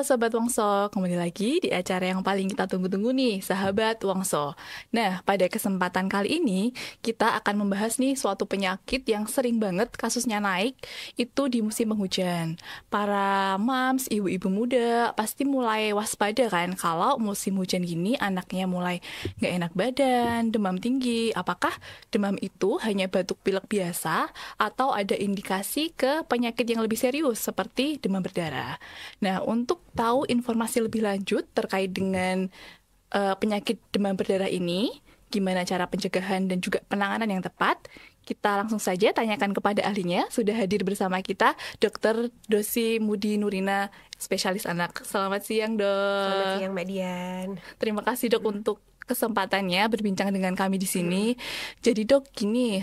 Sobat Wongso, kembali lagi di acara yang paling kita tunggu-tunggu nih, Sahabat Wongso. Nah, pada kesempatan kali ini, kita akan membahas nih suatu penyakit yang sering banget kasusnya naik, itu di musim penghujan. Para moms, ibu-ibu muda, pasti mulai waspada kan, kalau musim hujan gini anaknya mulai nggak enak badan, demam tinggi. Apakah demam itu hanya batuk pilek biasa, atau ada indikasi ke penyakit yang lebih serius, seperti demam berdarah? Nah, untuk tahu informasi lebih lanjut terkait dengan penyakit demam berdarah ini, gimana cara pencegahan dan juga penanganan yang tepat, kita langsung saja tanyakan kepada ahlinya. Sudah hadir bersama kita Dr. Dosi Mudi Nurina, spesialis anak. Selamat siang, Dok. Selamat siang, Mbak Dian. Terima kasih, Dok, untuk kesempatannya berbincang dengan kami di sini. Jadi, Dok, gini,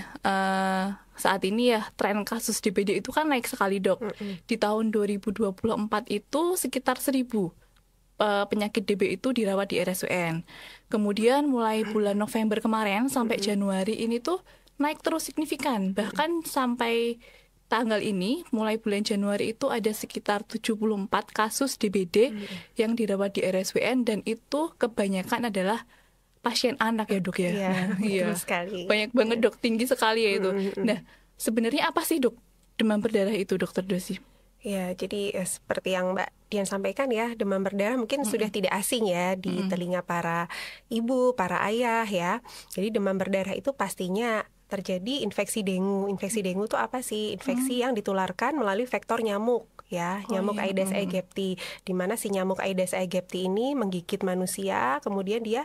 saat ini ya tren kasus DBD itu kan naik sekali, Dok. Di tahun 2024 itu sekitar 1.000 penyakit DB itu dirawat di RSUN. Kemudian mulai bulan November kemarin sampai Januari ini tuh naik terus signifikan. Bahkan sampai tanggal ini, mulai bulan Januari itu ada sekitar 74 kasus DBD yang dirawat di RSUN, dan itu kebanyakan adalah pasien anak ya, Dok ya. Iya, Iya. betul sekali. Banyak banget, Dok, tinggi sekali ya itu. Nah, sebenarnya apa sih, Dok, demam berdarah itu, Dokter Dosi? Ya, jadi seperti yang Mbak Dian sampaikan ya, demam berdarah mungkin sudah tidak asing ya di telinga para ibu, para ayah ya. Jadi demam berdarah itu pastinya terjadi infeksi dengue. Infeksi dengue itu apa sih? Infeksi yang ditularkan melalui vektor nyamuk ya, nyamuk Aedes aegypti. Di mana si nyamuk Aedes aegypti ini menggigit manusia, kemudian dia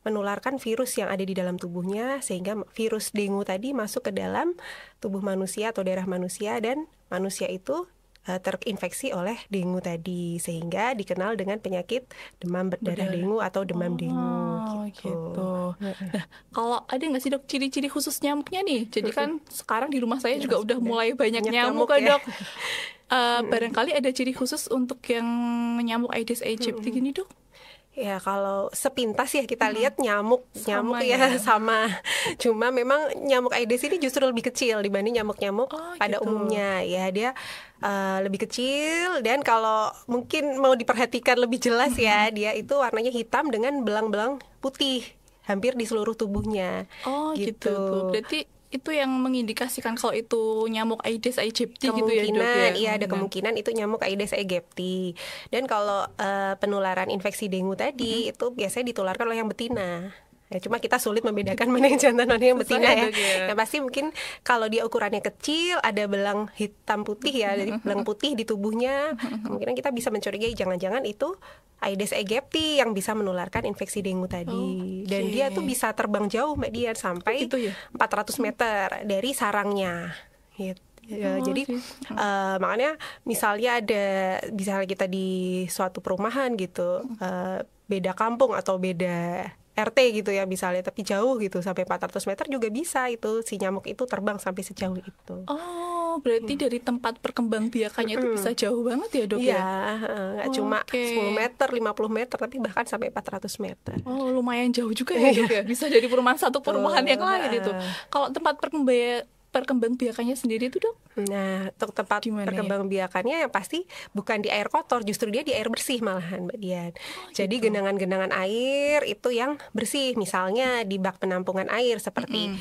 menularkan virus yang ada di dalam tubuhnya, sehingga virus dengue tadi masuk ke dalam tubuh manusia atau darah manusia, dan manusia itu terinfeksi oleh dengue tadi, sehingga dikenal dengan penyakit demam berdarah dengue atau demam dengue gitu. Nah, kalau ada nggak sih, Dok, ciri-ciri khusus nyamuknya nih? Jadi kan sekarang di rumah saya juga udah mulai banyak nyamuk kan, ya. Dok. Barangkali ada ciri khusus untuk yang nyamuk Aedes aegypti gini, Dok? Ya, kalau sepintas ya kita lihat nyamuk Sama ya ya. sama. Cuma memang nyamuk Aedes ini justru lebih kecil dibanding nyamuk-nyamuk pada gitu. umumnya. Ya, dia lebih kecil, dan kalau mungkin mau diperhatikan lebih jelas ya, dia itu warnanya hitam dengan belang-belang putih hampir di seluruh tubuhnya. Oh, gitu. Berarti itu yang mengindikasikan kalau itu nyamuk Aedes aegypti gitu ya, Dok ya? Iya, ada kemungkinan itu nyamuk Aedes aegypti. Dan kalau penularan infeksi dengue tadi itu biasanya ditularkan oleh yang betina. Ya, cuma kita sulit membedakan mana yang jantan mana yang Susah betina ya, ya. Dok, ya. Yang pasti mungkin kalau dia ukurannya kecil, ada belang hitam putih ya, jadi belang putih di tubuhnya, kemungkinan kita bisa mencurigai jangan-jangan itu Aedes aegypti yang bisa menularkan infeksi dengue tadi. Dan dia tuh bisa terbang jauh, Mbak Dian, sampai Gitu ya? 400 meter dari sarangnya. Gitu. Ya, jadi makanya misalnya kita di suatu perumahan gitu, beda kampung atau beda RT gitu ya misalnya, tapi jauh gitu sampai 400 meter juga bisa itu si nyamuk itu terbang sampai sejauh itu. Oh, berarti dari tempat perkembangbiakannya itu bisa jauh banget ya, Dok Iya, ya? nggak cuma 10 meter, 50 meter, tapi bahkan sampai 400 meter. Oh, lumayan jauh juga ya, Dok ya? Bisa dari perumahan satu perumahan yang lain itu. Kalau tempat perkembangbiakannya sendiri itu, Dok? Nah, untuk tempat perkembangbiakannya yang pasti bukan di air kotor, justru dia di air bersih malahan, Mbak Dian. Jadi genangan-genangan air itu yang bersih, misalnya di bak penampungan air seperti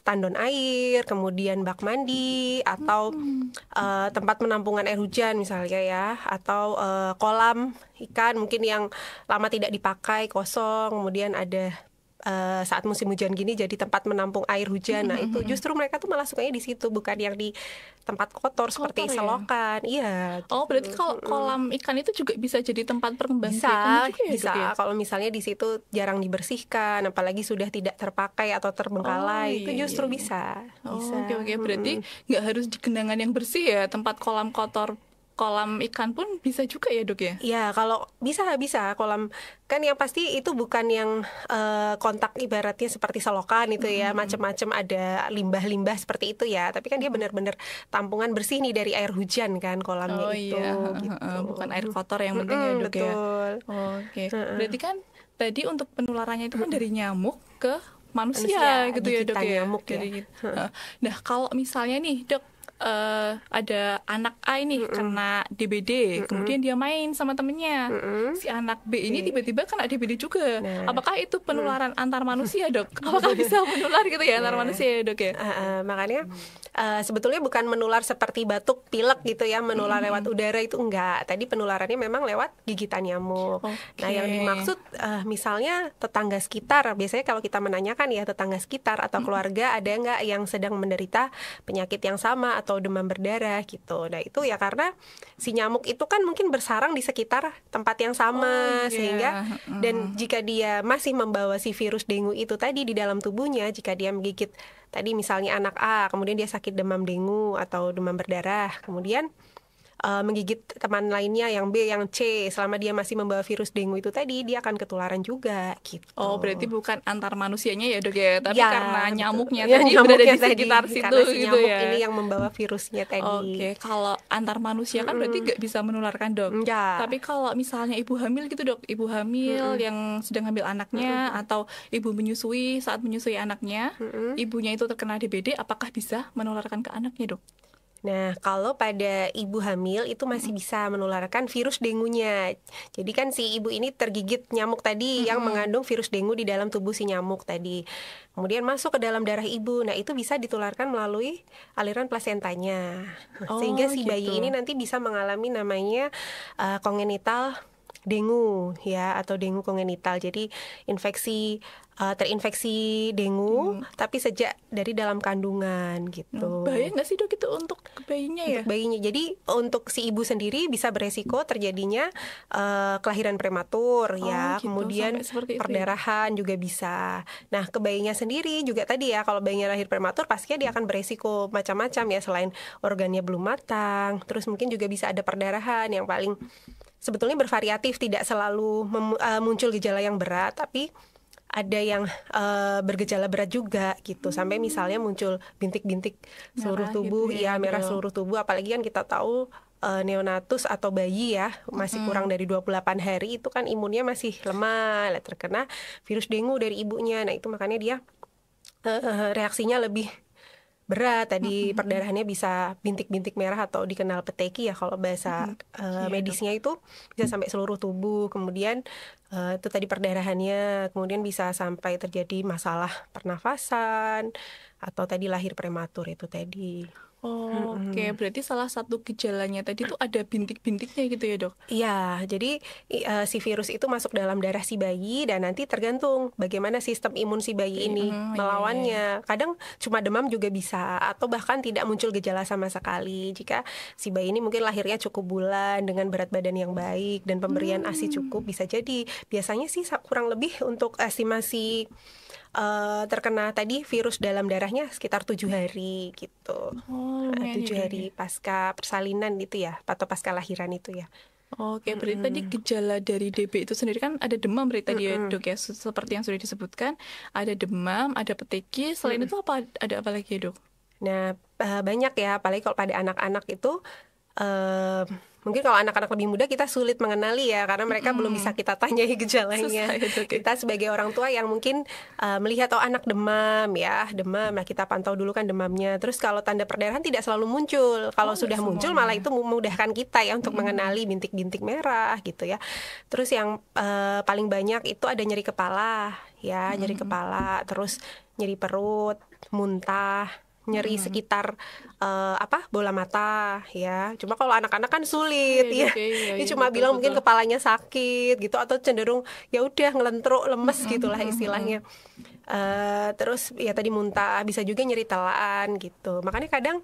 tandon air, kemudian bak mandi, atau tempat penampungan air hujan misalnya ya, atau kolam ikan mungkin yang lama tidak dipakai, kosong, kemudian ada saat musim hujan gini jadi tempat menampung air hujan. Nah, itu justru mereka tuh malah sukanya di situ, bukan yang di tempat kotor seperti ya? selokan. Iya. Oh, berarti kalau kolam ikan itu juga bisa jadi tempat perkembangbiakannya juga ya, bisa. Dok ya? Kalau misalnya di situ jarang dibersihkan, apalagi sudah tidak terpakai atau terbengkalai, itu justru bisa. Oke. Berarti nggak harus di genangan yang bersih ya, tempat kolam kotor, kolam ikan pun bisa juga ya, Dok ya? Iya, kalau bisa kolam kan yang pasti itu bukan yang kontak ibaratnya seperti selokan itu ya, macam-macam ada limbah-limbah seperti itu ya, tapi kan dia benar-benar tampungan bersih nih dari air hujan kan kolamnya itu. Gitu. Bukan air kotor yang penting ya, Dok ya? Betul. Oke. Berarti kan tadi untuk penularannya itu kan dari nyamuk ke manusia gitu ya, Dok ya? Nyamuk ya. Nah, kalau misalnya nih, Dok, ada anak A ini kena DBD, kemudian dia main sama temennya. Si anak B ini tiba-tiba kena DBD juga. Nah. Apakah itu penularan antar manusia, Dok? Apakah bisa menular gitu ya antar manusia ya, Dok ya? Makanya sebetulnya bukan menular seperti batuk, pilek gitu ya, menular lewat udara itu enggak. Tadi penularannya memang lewat gigitan nyamuk. Nah, yang dimaksud misalnya tetangga sekitar. Biasanya kalau kita menanyakan ya tetangga sekitar atau keluarga ada nggak yang sedang menderita penyakit yang sama atau demam berdarah gitu. Nah, itu ya karena si nyamuk itu kan mungkin bersarang di sekitar tempat yang sama sehingga dan jika dia masih membawa si virus dengue itu tadi di dalam tubuhnya, jika dia menggigit tadi misalnya anak A, kemudian dia sakit demam dengue atau demam berdarah, kemudian menggigit teman lainnya yang B, yang C, selama dia masih membawa virus dengue itu tadi, dia akan ketularan juga gitu. Oh, berarti bukan antar manusianya ya, Dok ya, tapi ya, karena betul. nyamuknya Ya, tadi nyamuknya berada di tadi, sekitar situ karena si gitu nyamuk ya. ini yang membawa virusnya tadi. Oke, kalau antar manusia kan berarti nggak bisa menularkan, Dok. Enggak. Tapi kalau misalnya ibu hamil gitu, Dok, ibu hamil yang sedang hamil anaknya atau ibu menyusui, saat menyusui anaknya, ibunya itu terkena DBD, apakah bisa menularkan ke anaknya, Dok? Nah, kalau pada ibu hamil itu masih bisa menularkan virus dengunya. Jadi kan si ibu ini tergigit nyamuk tadi yang mengandung virus dengue di dalam tubuh si nyamuk tadi. Kemudian masuk ke dalam darah ibu. Nah, itu bisa ditularkan melalui aliran plasentanya. Sehingga si bayi ini nanti bisa mengalami namanya kongenital dengue ya, atau dengue kongenital. Jadi terinfeksi dengue tapi sejak dari dalam kandungan gitu. Bahaya nggak sih, Dok, itu untuk bayinya ya? Untuk bayinya. Jadi untuk si ibu sendiri bisa beresiko terjadinya kelahiran prematur ya, gitu, kemudian perdarahan juga bisa. Nah, ke bayinya sendiri juga tadi ya, kalau bayinya lahir prematur pastinya dia akan beresiko macam-macam ya, selain organnya belum matang, terus mungkin juga bisa ada perdarahan yang paling sebetulnya bervariatif, tidak selalu muncul gejala yang berat, tapi ada yang bergejala berat juga gitu, sampai misalnya muncul bintik-bintik seluruh tubuh gitu ya, merah seluruh tubuh, apalagi kan kita tahu neonatus atau bayi ya masih kurang dari 28 hari itu kan imunnya masih lemah, terkena virus dengue dari ibunya. Nah, itu makanya dia reaksinya lebih berat, tadi perdarahannya bisa bintik-bintik merah atau dikenal peteki ya kalau bahasa medisnya, itu bisa sampai seluruh tubuh. Kemudian itu tadi perdarahannya, kemudian bisa sampai terjadi masalah pernafasan atau tadi lahir prematur itu tadi. Oke, berarti salah satu gejalanya tadi tuh ada bintik-bintiknya gitu ya, Dok? Iya, jadi si virus itu masuk dalam darah si bayi dan nanti tergantung bagaimana sistem imun si bayi ini melawannya. Kadang cuma demam juga bisa, atau bahkan tidak muncul gejala sama sekali jika si bayi ini mungkin lahirnya cukup bulan dengan berat badan yang baik dan pemberian ASI cukup, bisa jadi. Biasanya sih kurang lebih untuk estimasi terkena tadi virus dalam darahnya sekitar 7 hari gitu. 7 hari pasca persalinan gitu ya, atau pasca lahiran itu ya. Oke, berarti tadi gejala dari DB itu sendiri kan ada demam berarti tadi ya, Dok ya, seperti yang sudah disebutkan, ada demam, ada peteki, selain itu ada apa lagi ya, Dok? Nah, banyak ya, apalagi kalau pada anak-anak itu mungkin kalau anak-anak lebih muda kita sulit mengenali ya, karena mereka belum bisa kita tanyai gejalanya. Kita sebagai orang tua yang mungkin melihat anak demam ya, demam, nah kita pantau dulu kan demamnya. Terus kalau tanda perdarahan tidak selalu muncul. Kalau sudah muncul malah itu memudahkan kita ya untuk mengenali bintik-bintik merah gitu ya. Terus yang paling banyak itu ada nyeri kepala ya, nyeri kepala, terus nyeri perut, muntah, nyeri sekitar bola mata ya. Cuma kalau anak-anak kan sulit ya. Ini cuma bilang mungkin kepalanya sakit gitu, atau cenderung ya udah ngelentruk, lemes gitulah istilahnya. Terus ya tadi muntah, bisa juga nyeri telaan gitu. Makanya kadang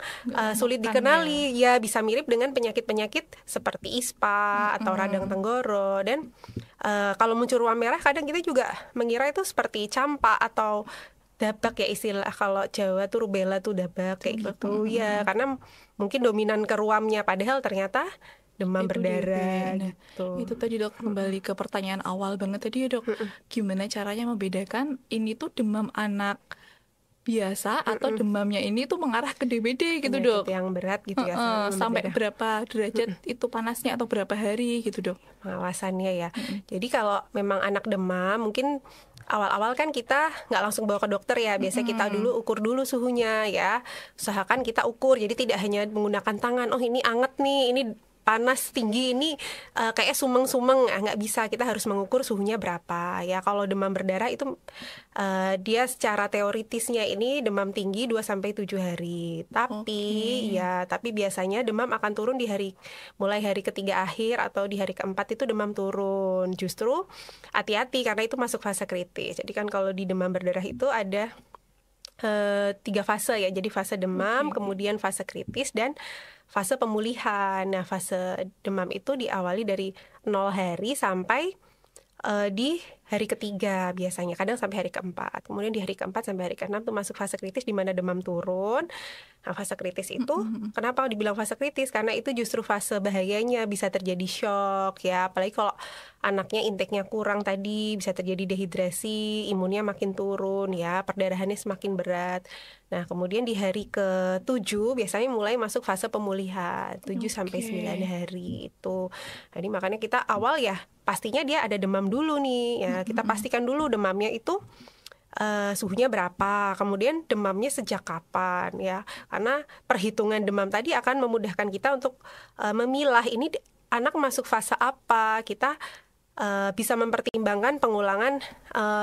sulit dikenali ya, bisa mirip dengan penyakit-penyakit seperti ISPA atau radang tenggorok. Dan kalau muncul ruam merah kadang kita juga mengira itu seperti campak atau dabak ya, istilah kalau Jawa tuh rubella tuh dabak kayak gitu ya, karena mungkin dominan ke ruamnya, padahal ternyata demam berdarah gitu. Itu tadi, Dok, kembali ke pertanyaan awal banget tadi ya, Dok. Gimana caranya membedakan ini tuh demam anak biasa atau demamnya ini tuh mengarah ke DBD gitu, Dok? Yang berat gitu ya. Sampai berapa derajat itu panasnya atau berapa hari gitu, Dok? Pengawasannya ya. Jadi kalau memang anak demam mungkin awal-awal kan kita nggak langsung bawa ke dokter ya. Biasanya kita dulu ukur dulu suhunya ya. Usahakan kita ukur. Jadi tidak hanya menggunakan tangan. Oh ini anget nih, ini panas tinggi, ini kayak sumeng-sumeng. Nggak bisa. Kita harus mengukur suhunya berapa ya. Kalau demam berdarah itu dia secara teoritisnya ini demam tinggi 2-7 hari. Tapi tapi biasanya demam akan turun di mulai hari ketiga akhir atau di hari keempat itu demam turun. Justru hati-hati karena itu masuk fase kritis. Jadi kan kalau di demam berdarah itu ada 3 fase ya. Jadi fase demam, kemudian fase kritis dan fase pemulihan. Nah, fase demam itu diawali dari 0 hari sampai di hari ketiga biasanya, kadang sampai hari keempat. Kemudian di hari keempat sampai hari keenam tuh masuk fase kritis di mana demam turun. Nah, fase kritis itu kenapa dibilang fase kritis? Karena itu justru fase bahayanya, bisa terjadi shock ya. Apalagi kalau anaknya intake-nya kurang tadi, bisa terjadi dehidrasi, imunnya makin turun ya, perdarahannya semakin berat. Nah, kemudian di hari ke-7 biasanya mulai masuk fase pemulihan, 7-9 hari itu. Jadi makanya kita awal ya pastinya dia ada demam dulu nih ya. Kita pastikan dulu demamnya itu suhunya berapa, kemudian demamnya sejak kapan ya. Karena perhitungan demam tadi akan memudahkan kita untuk memilah ini anak masuk fase apa. Kita bisa mempertimbangkan pengulangan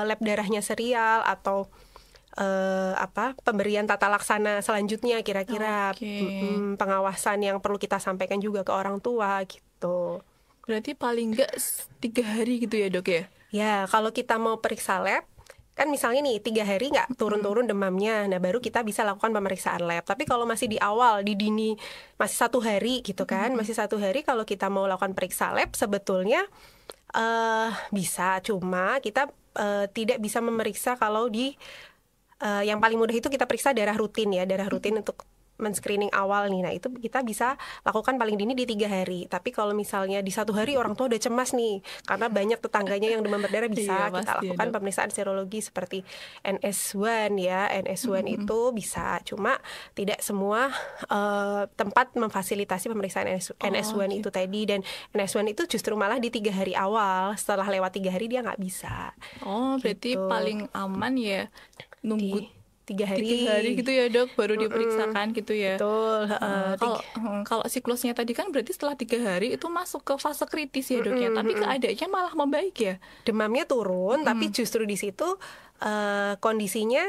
lab darahnya serial atau pemberian tata laksana selanjutnya kira-kira. Pengawasan yang perlu kita sampaikan juga ke orang tua gitu. Berarti paling nggak 3 hari gitu ya dok ya? Ya, kalau kita mau periksa lab, kan misalnya nih 3 hari nggak turun-turun demamnya, nah baru kita bisa lakukan pemeriksaan lab. Tapi kalau masih di awal, di dini, masih 1 hari gitu kan, masih 1 hari kalau kita mau lakukan periksa lab sebetulnya bisa, cuma kita tidak bisa memeriksa kalau yang paling mudah itu kita periksa darah rutin ya, darah rutin untuk men-screening awal nih. Nah itu kita bisa lakukan paling dini di 3 hari. Tapi kalau misalnya di 1 hari orang tua udah cemas nih karena banyak tetangganya yang demam berdarah, bisa kita lakukan pemeriksaan serologi seperti NS1 ya. NS1 itu bisa, cuma tidak semua tempat memfasilitasi pemeriksaan NS1 itu tadi. Dan NS1 itu justru malah di 3 hari awal. Setelah lewat 3 hari dia nggak bisa. Berarti paling aman ya nunggu 3 hari gitu ya dok, baru diperiksakan gitu ya. Betul. Kalau siklusnya tadi kan berarti setelah 3 hari itu masuk ke fase kritis ya dok ya. Tapi keadaannya malah membaik ya. Demamnya turun, tapi justru di situ kondisinya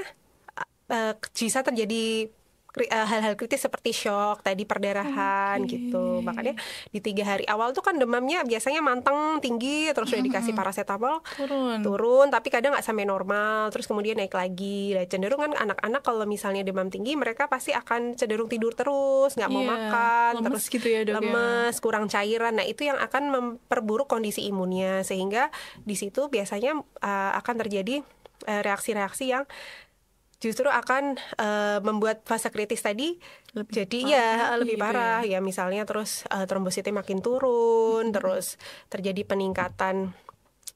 bisa terjadi hal-hal kritis seperti shock tadi, perdarahan gitu. Makanya di 3 hari awal tuh kan demamnya biasanya manteng tinggi, terus udah dikasih paracetamol turun, tapi kadang nggak sampai normal, terus kemudian naik lagi. Nah, cenderung kan anak-anak kalau misalnya demam tinggi mereka pasti akan cenderung tidur terus, nggak mau makan, lemes terus gitu ya, dok, lemes, kurang cairan. Nah itu yang akan memperburuk kondisi imunnya, sehingga di situ biasanya akan terjadi reaksi-reaksi yang justru akan membuat fase kritis tadi lebih parah ya. Misalnya terus trombositnya makin turun, terus terjadi peningkatan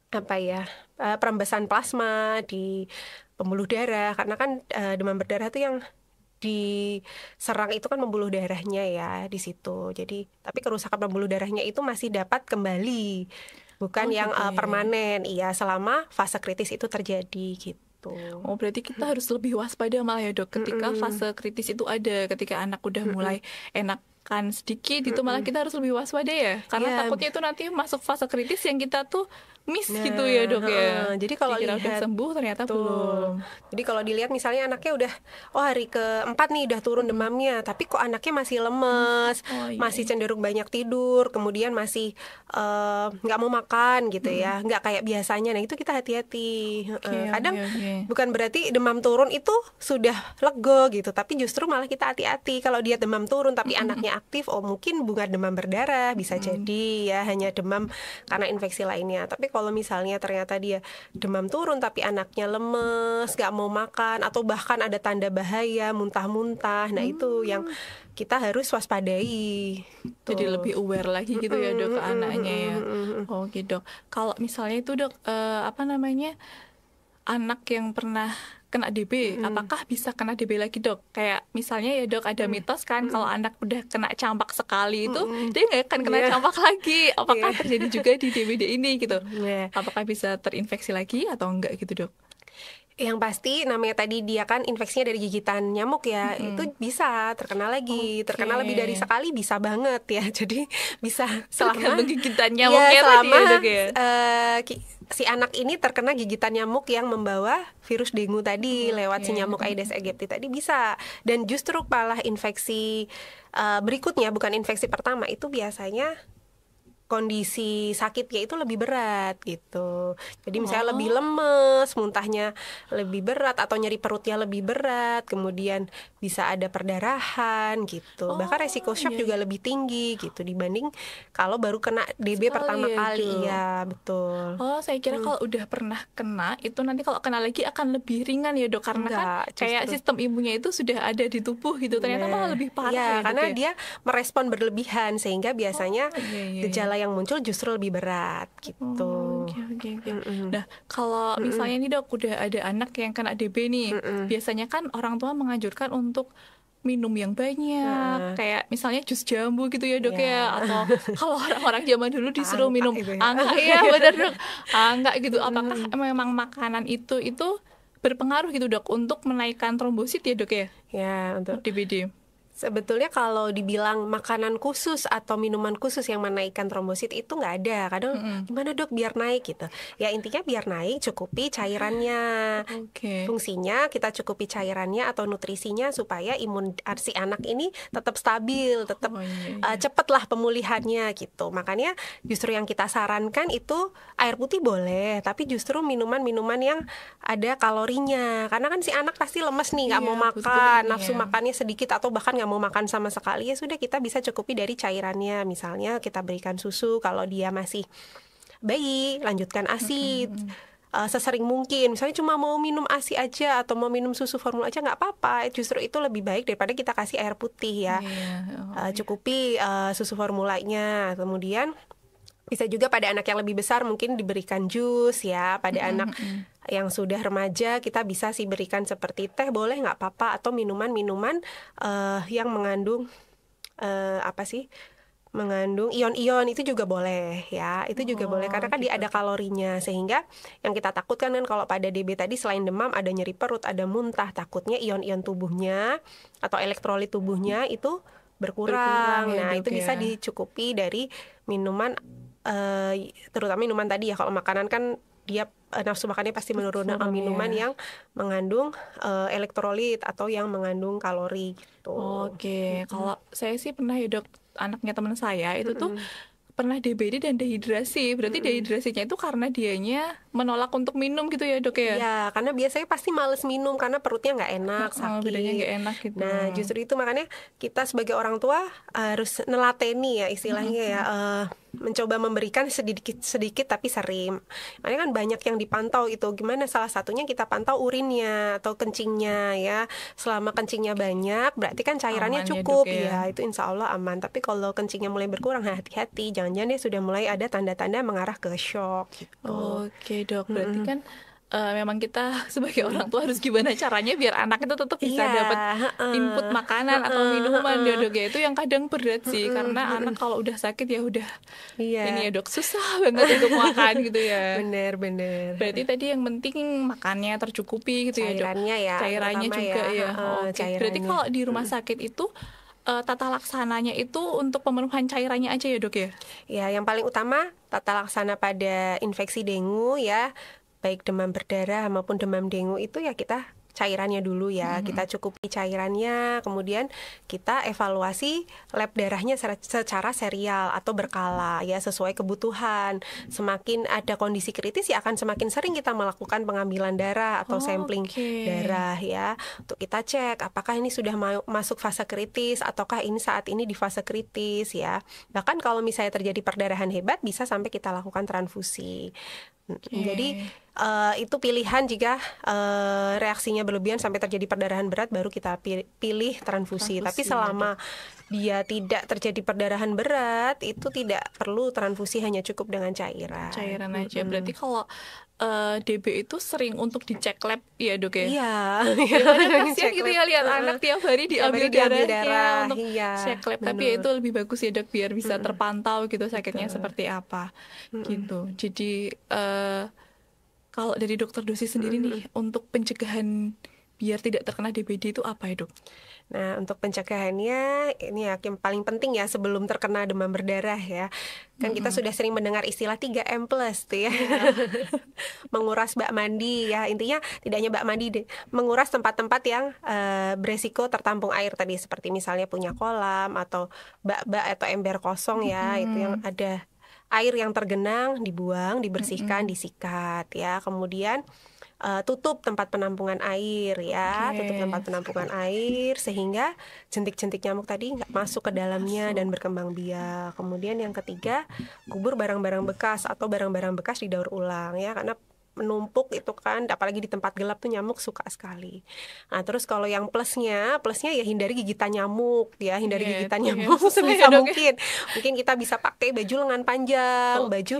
perembesan plasma di pembuluh darah, karena kan demam berdarah itu yang diserang itu kan pembuluh darahnya ya di situ. Jadi tapi kerusakan pembuluh darahnya itu masih dapat kembali, bukan yang permanen. Iya, selama fase kritis itu terjadi gitu. Berarti kita harus lebih waspada malah ya dok ketika fase kritis itu ada, ketika anak udah mulai enakan sedikit itu malah kita harus lebih waspada ya, karena takutnya itu nanti masuk fase kritis yang kita tuh miss gitu ya dok ya. Jadi kalau udah sembuh ternyata belum. Jadi kalau dilihat misalnya anaknya udah hari ke-4 nih udah turun demamnya, tapi kok anaknya masih lemes, masih cenderung banyak tidur, kemudian masih nggak mau makan gitu ya, nggak kayak biasanya. Nah itu kita hati-hati. Kadang bukan berarti demam turun itu sudah lego gitu, tapi justru malah kita hati-hati kalau dia demam turun tapi anaknya aktif, mungkin bukan demam berdarah, bisa jadi ya hanya demam karena infeksi lainnya. Tapi kalau misalnya ternyata dia demam turun tapi anaknya lemes, nggak mau makan, atau bahkan ada tanda bahaya, muntah-muntah, nah itu yang kita harus waspadai. Jadi lebih aware lagi gitu ya dok ke anaknya ya. Oke dok, kalau misalnya itu dok anak yang pernah kena DB, apakah bisa kena DB lagi dok? Kayak misalnya ya dok, ada mitos kan kalau anak udah kena campak sekali itu dia nggak akan kena campak lagi. Apakah terjadi juga di DBD ini gitu? Apakah bisa terinfeksi lagi atau enggak gitu dok? Yang pasti namanya tadi dia kan infeksinya dari gigitan nyamuk ya, itu bisa terkena lagi, terkena lebih dari sekali bisa banget ya. Jadi bisa selama Tergantung gigitan ya nyamuknya tadi selama ya dok ya. si anak ini terkena gigitan nyamuk yang membawa virus dengue tadi lewat si nyamuk Aedes aegypti tadi bisa. Dan justru malah infeksi berikutnya, bukan infeksi pertama, itu biasanya kondisi sakitnya itu lebih berat gitu. Jadi misalnya lebih lemes, muntahnya lebih berat, atau nyeri perutnya lebih berat, kemudian bisa ada perdarahan gitu. Bahkan resiko shock juga lebih tinggi gitu dibanding kalau baru kena DB pertama kali. Iya, betul. Oh, saya kira kalau udah pernah kena itu nanti kalau kena lagi akan lebih ringan ya dok, karena kan kayak sistem imunnya itu sudah ada di tubuh gitu. Ternyata malah lebih parah ya, karena dia merespon berlebihan sehingga biasanya gejala yang muncul justru lebih berat gitu. Nah, kalau misalnya nih dok udah ada anak yang kena DB nih, biasanya kan orang tua menganjurkan untuk minum yang banyak, kayak misalnya jus jambu gitu ya dok ya, atau kalau orang-orang zaman dulu disuruh minum angka ya benar dok, angka gitu. Apakah memang makanan itu berpengaruh gitu dok untuk menaikkan trombosit ya dok ya? Ya, untuk DBD. Sebetulnya kalau dibilang makanan khusus atau minuman khusus yang menaikkan trombosit itu nggak ada. Kadang gimana dok biar naik gitu. Ya intinya biar naik cukupi cairannya. Fungsinya kita cukupi cairannya atau nutrisinya supaya imun si anak ini tetap stabil, tetap cepatlah pemulihannya gitu. Makanya justru yang kita sarankan itu air putih boleh, tapi justru minuman-minuman yang ada kalorinya. Karena kan si anak pasti lemes nih, nggak mau makan, nafsu makannya sedikit atau bahkan nggak mau makan sama sekali, ya sudah kita bisa cukupi dari cairannya. Misalnya kita berikan susu kalau dia masih bayi, lanjutkan ASI sesering mungkin. Misalnya cuma mau minum ASI aja atau mau minum susu formula aja nggak apa-apa. Justru itu lebih baik daripada kita kasih air putih ya. Cukupi susu formulanya. Kemudian bisa juga pada anak yang lebih besar mungkin diberikan jus ya. Pada anak yang sudah remaja kita bisa sih berikan seperti teh boleh nggak apa-apa, atau minuman-minuman yang mengandung mengandung ion-ion itu juga boleh ya. Itu juga boleh karena kan dia ada kalorinya, sehingga yang kita takutkan kan kalau pada DB tadi selain demam ada nyeri perut, ada muntah, takutnya ion-ion tubuhnya atau elektrolit tubuhnya itu berkurang. Nah, itu bisa dicukupi dari minuman terutama minuman tadi ya. Kalau makanan kan dia nafsu makannya pasti menurun. Minuman yang mengandung elektrolit atau yang mengandung kalori gitu. Kalau saya sih pernah ya dok, anaknya teman saya itu tuh pernah DBD dan dehidrasi. Berarti dehidrasinya itu karena dianya menolak untuk minum gitu ya dok ya? Iya, karena biasanya pasti males minum karena perutnya nggak enak, sakit. Badannya nggak enak gitu. Nah, justru itu makanya kita sebagai orang tua harus nelateni ya istilahnya ya. Mencoba memberikan sedikit tapi sering. Makanya kan banyak yang dipantau itu. Gimana salah satunya kita pantau urinnya atau kencingnya ya. Selama kencingnya banyak berarti kan cairannya aman cukup ya, itu insya Allah aman. Tapi kalau kencingnya mulai berkurang, hati-hati, jangan-jangan dia sudah mulai ada tanda-tanda mengarah ke shock gitu. Oke dok, berarti kan memang kita sebagai orang tua harus gimana caranya biar anak itu tetap bisa dapat input makanan atau minuman ya dok ya. Itu yang kadang berat sih, karena anak kalau udah sakit ya udah ini ya dok, susah banget untuk makan gitu ya. Bener. Berarti tadi yang penting makannya tercukupi gitu cairannya ya dok. Cairannya juga ya. Berarti kalau di rumah sakit itu tata laksananya itu untuk pemenuhan cairannya aja ya dok ya? Ya, yang paling utama tata laksana pada infeksi dengue ya, baik demam berdarah maupun demam dengue itu ya kita cairannya dulu ya. Kita cukupi cairannya, kemudian kita evaluasi lab darahnya secara serial atau berkala ya, sesuai kebutuhan. Semakin ada kondisi kritis ya akan semakin sering kita melakukan pengambilan darah atau sampling darah ya, untuk kita cek apakah ini sudah masuk fase kritis ataukah ini saat ini di fase kritis ya. Bahkan kalau misalnya terjadi perdarahan hebat bisa sampai kita lakukan transfusi. Jadi itu pilihan jika reaksinya berlebihan sampai terjadi perdarahan berat, baru kita pilih transfusi. Tapi selama dia tidak terjadi perdarahan berat, itu tidak perlu transfusi, hanya cukup dengan cairan. Cairan aja. Berarti kalau DB itu sering untuk dicek lab ya dok ya? Iya. Kasian gitu ya lihat anak tiap hari diambil darah untuk cek lab. Tapi ya itu lebih bagus ya dok, biar bisa terpantau gitu sakitnya seperti apa gitu. Jadi Kalau dari dokter Dosi sendiri nih, untuk pencegahan biar tidak terkena DBD itu apa ya, Dok? Nah, untuk pencegahannya ini ya yang paling penting ya sebelum terkena demam berdarah ya. Kan kita sudah sering mendengar istilah 3M plus tuh ya. Menguras bak mandi ya. Intinya tidak hanya bak mandi deh, menguras tempat-tempat yang beresiko tertampung air tadi seperti misalnya punya kolam atau bak-bak atau ember kosong ya, itu yang ada air yang tergenang dibuang, dibersihkan, disikat ya. Kemudian tutup tempat penampungan air ya, tutup tempat penampungan air sehingga jentik-jentik nyamuk tadi nggak masuk ke dalamnya dan berkembang biak. Kemudian yang ketiga, kubur barang-barang bekas atau barang-barang bekas didaur ulang ya, karena menumpuk itu kan, apalagi di tempat gelap tuh nyamuk suka sekali. Nah, terus kalau yang plusnya ya hindari gigitan nyamuk ya, hindari gigitan nyamuk sebisa mungkin. Mungkin kita bisa pakai baju lengan panjang, baju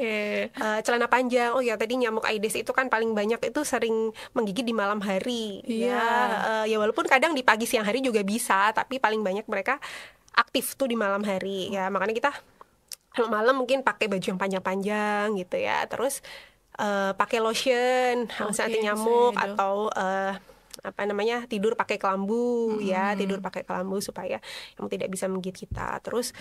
celana panjang. Oh ya, tadi nyamuk Aedes itu kan paling banyak itu sering menggigit di malam hari ya. Ya walaupun kadang di pagi siang hari juga bisa, tapi paling banyak mereka aktif tuh di malam hari ya. Makanya kita kalau malam mungkin pakai baju yang panjang-panjang gitu ya. Terus pakai lotion anti nyamuk atau apa namanya, tidur pakai kelambu ya, tidur pakai kelambu supaya yang tidak bisa menggigit kita. Terus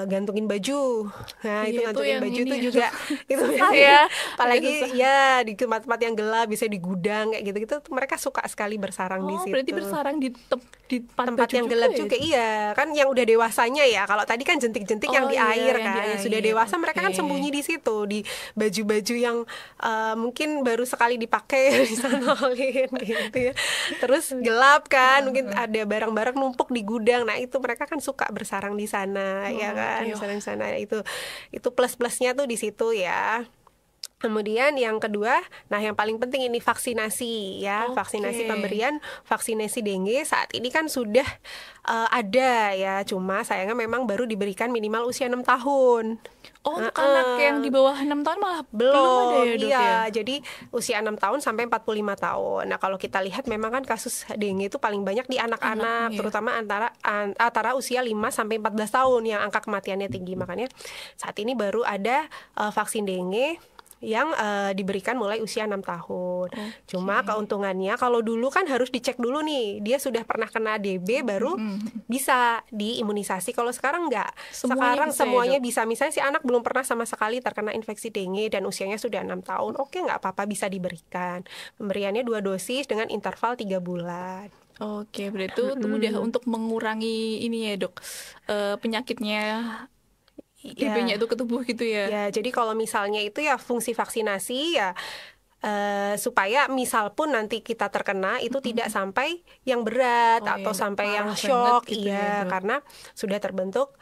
gantungin baju. Nah, itu gantungin baju itu juga itu ya, apalagi ya di tempat-tempat yang gelap, bisa di gudang kayak gitu-gitu, mereka suka sekali bersarang di situ. Berarti bersarang di tempat yang gelap juga ya. Kan yang udah dewasanya ya. Kalau tadi kan jentik-jentik yang di air kan. Yang sudah dewasa mereka kan sembunyi di situ, di baju-baju yang mungkin baru sekali dipakai disanolin gitu ya. Terus gelap kan, mungkin ada barang-barang numpuk di gudang. Nah, itu mereka kan suka bersarang di sana ya kan. Bersarang di sana itu plus-plusnya tuh di situ ya. Kemudian yang kedua, nah yang paling penting ini vaksinasi ya, vaksinasi pemberian vaksinasi dengue saat ini kan sudah ada ya, cuma sayangnya memang baru diberikan minimal usia 6 tahun. Untuk anak yang di bawah 6 tahun malah belum ada ya, Dok, ya? Jadi usia 6 tahun sampai 45 tahun. Nah, kalau kita lihat memang kan kasus dengue itu paling banyak di anak-anak, terutama antara usia 5 sampai 14 tahun yang angka kematiannya tinggi. Makanya saat ini baru ada vaksin dengue yang diberikan mulai usia 6 tahun. Cuma keuntungannya kalau dulu kan harus dicek dulu nih, dia sudah pernah kena DB baru bisa diimunisasi. Kalau sekarang enggak. Sekarang semuanya bisa. Misalnya si anak belum pernah sama sekali terkena infeksi dengue dan usianya sudah 6 tahun. Oke, enggak apa-apa, bisa diberikan. Pemberiannya 2 dosis dengan interval 3 bulan. Oke, berarti itu mudah untuk mengurangi ini ya, Dok. Penyakitnya TB-nya itu ke tubuh gitu ya. Ya, jadi kalau misalnya itu ya fungsi vaksinasi ya supaya misal pun nanti kita terkena itu tidak sampai yang berat atau sampai yang shock gitu ya, karena sudah terbentuk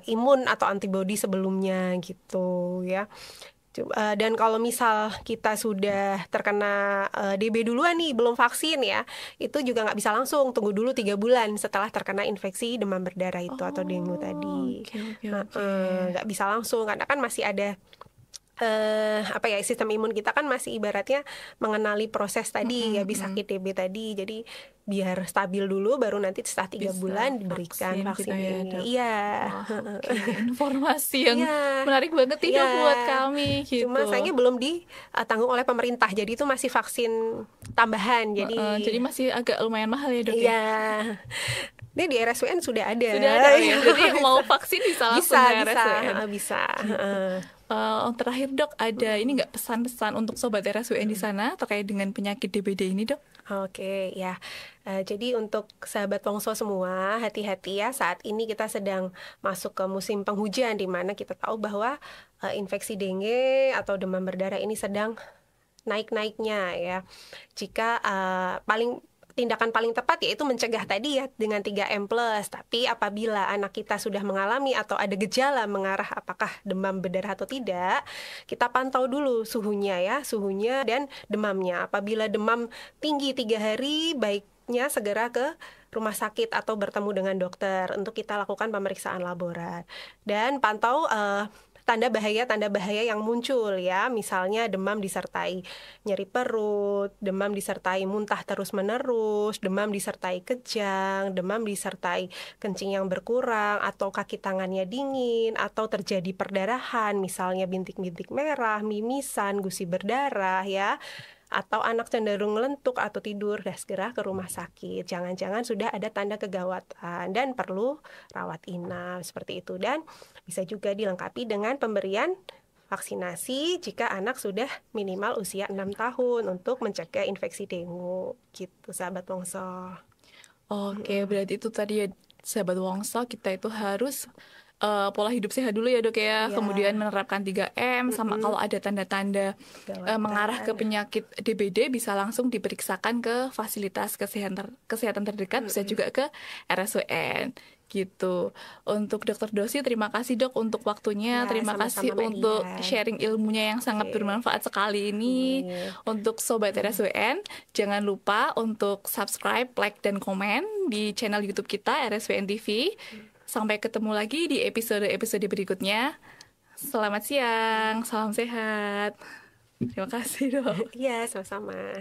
imun atau antibodi sebelumnya gitu ya. Dan kalau misal kita sudah terkena DB duluan nih, belum vaksin ya, itu juga nggak bisa langsung, tunggu dulu 3 bulan setelah terkena infeksi demam berdarah itu atau dengue tadi. Nggak bisa langsung karena kan masih ada sistem imun kita kan masih ibaratnya mengenali proses tadi ya, bisa sakit DB tadi. Jadi biar stabil dulu baru nanti setelah 3 bulan diberikan vaksin ini. Informasi yang menarik banget itu buat kami gitu. Cuma sayangnya belum ditanggung oleh pemerintah. Jadi itu masih vaksin tambahan. Jadi masih agak lumayan mahal ya, Dok. Iya. Ini di RSUN sudah ada. Ya. Jadi yang mau vaksin bisa langsung ke RSUN. Bisa. Terakhir, Dok, ada ini nggak pesan-pesan untuk sobat RSUN di sana terkait dengan penyakit DBD ini, Dok? Oke, ya. Jadi untuk sahabat Wongso semua, hati-hati ya, saat ini kita sedang masuk ke musim penghujan, di mana kita tahu bahwa infeksi dengue atau demam berdarah ini sedang naik-naiknya ya. Jika tindakan paling tepat yaitu mencegah tadi ya dengan 3M+. Tapi apabila anak kita sudah mengalami atau ada gejala mengarah apakah demam berdarah atau tidak, kita pantau dulu suhunya dan demamnya. Apabila demam tinggi 3 hari, baiknya segera ke rumah sakit atau bertemu dengan dokter untuk kita lakukan pemeriksaan laborat. Dan pantau tanda bahaya yang muncul ya, misalnya demam disertai nyeri perut, demam disertai muntah terus-menerus, demam disertai kejang, demam disertai kencing yang berkurang, atau kaki tangannya dingin, atau terjadi perdarahan, misalnya bintik-bintik merah, mimisan, gusi berdarah ya, atau anak cenderung ngelentuk atau tidur, segera ke rumah sakit. Jangan-jangan sudah ada tanda kegawatan dan perlu rawat inap seperti itu. Dan bisa juga dilengkapi dengan pemberian vaksinasi jika anak sudah minimal usia 6 tahun untuk mencegah infeksi dengue. Gitu, sahabat Wongso. Oke, berarti itu tadi ya, sahabat Wongso, kita itu harus pola hidup sehat dulu ya dok ya, kemudian menerapkan 3M, sama kalau ada tanda-tanda mengarah ke penyakit DBD bisa langsung diperiksakan ke fasilitas kesehatan terdekat, bisa juga ke RSUN gitu. Untuk Dokter Dosi, terima kasih dok untuk waktunya, terima kasih untuk sharing ilmunya yang sangat bermanfaat sekali ini. Untuk Sobat RSUN, jangan lupa untuk subscribe, like, dan komen di channel YouTube kita RSUN TV. Sampai ketemu lagi di episode-episode berikutnya. Selamat siang, salam sehat. Terima kasih dok. Iya, sama-sama.